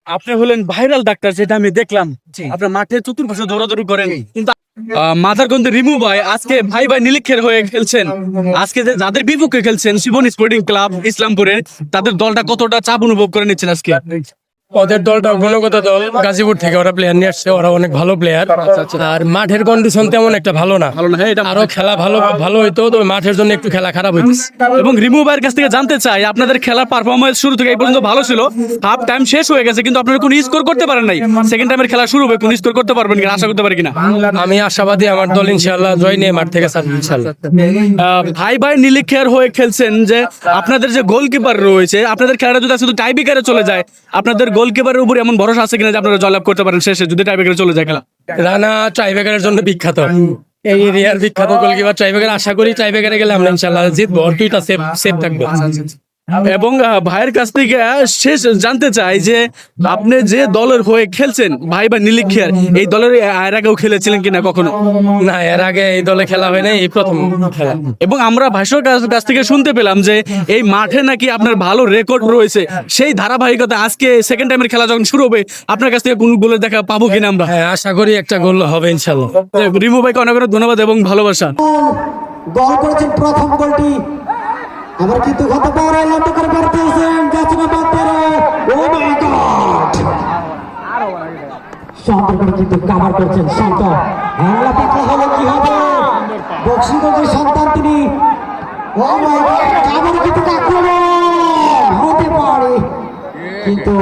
আপনি হলেন viral doctor, যেটা আমি দেখলাম আপনার মাঠে চতুর্পাশে দৌড়াদৌড়ি করেন, কিন্তু মাথারগঞ্জে রিমু ভাই আজকে ভাই ভাই নীলিক্ষের হয়ে খেলছেন। আজকে যাদের বিপক্ষে খেলছেন শিবন স্পোর্টিং ক্লাব ইসলামপুরের, তাদের দলটা কতটা চাপ অনুভব করে নিচ্ছেন আজকে? ওদের দলটা গুণগত দল, গাজীপুর থেকে ওরা প্লেয়ার নিয়ে আসছে, ওরা অনেক ভালো প্লেয়ার। আর মাঠের কন্ডিশন তেমন একটা ভালো না, হ্যাঁ, এটা আরো খেলা ভালো হইতো, তবে মাঠের জন্য একটু খেলা খারাপ হইছে। এবং রিমু ভাইয়ের কাছ থেকে জানতে চাই, আপনাদের খেলার পারফরমেন্স শুরু থেকে এই পর্যন্ত ভালো ছিল, হাফ টাইম শেষ হয়ে গেছে কিন্তু আপনারা কোনো স্কোর করতে পারেন নাই। সেকেন্ড টাইমের খেলা শুরু হবে, কোন স্কোর করতে পারবেন কিনা আশা করতে পারি কিনা? আমি আশাবাদী, আমার দল ইনশাআল্লাহ জয় নিয়ে মাঠ থেকে ছাড়বে ইনশাআল্লাহ। ভাই ভাই নীলিক্ষের হয়ে খেলছেন, যে আপনাদের যে গোলকিপার রয়েছে, আপনাদের খেলাটা যদি শুধু টাইব্রেকারে চলে যায়, আপনাদের গোলকিপারের উপর এমন ভরসা আছে কিনা যে আপনারা জয়লাভ করতে পারেন শেষে যদি টাইব্রেকারে চলে যায় খেলা? রানা টাইব্রেকারের জন্য বিখ্যাত, এই এরিয়ার বিখ্যাত গোলকিপার। টাইব্রেকার আশা করি টাইব্রেকারে গেলে আমরা ইনশাআল্লাহ জিতবো, আর দুইটা সেভ থাকবে। এবং ভাইয়ের কাছ থেকে শেষ জানতে চাই যে আপনি যে দলের হয়ে খেলছেন ভাই বা নীলিক্ষের, এই দলের এর আগেও খেলেছিলেন কিনা কখনো? না, এর আগে এই দলে খেলা হয় না, এই প্রথম খেলা। এবং আমরা ভাষ্যর কাছ থেকে শুনতে পেলাম যে এই মাঠে নাকি আপনার ভালো রেকর্ড রয়েছে, সেই ধারাবাহিকতা আজকে সেকেন্ড টাইমের খেলা যখন শুরু হবে আপনার কাছ থেকে কোন গোলের দেখা পাবো কিনা আমরা? হ্যাঁ, আশা করি একটা গোল হবে ইনশাআল্লাহ। রিমু ভাইকে অনেক অনেক ধন্যবাদ এবং ভালোবাসা। গোল করেছেন প্রথম গোলটি, আবার কিন্তু হতে পারে লম্বা করে মারতেছেন গাছনা বাতেরে। ও মাই গড, সুন্দর করে কিন্তু কভার করছেন শান্ত। হ্যাংলা পাকলা হলে কি হবে? বক্সিগঞ্জের সন্তান তিনি। ও মাই গড, আবার কিন্তু আক্রমণ হতে পারে কিন্তু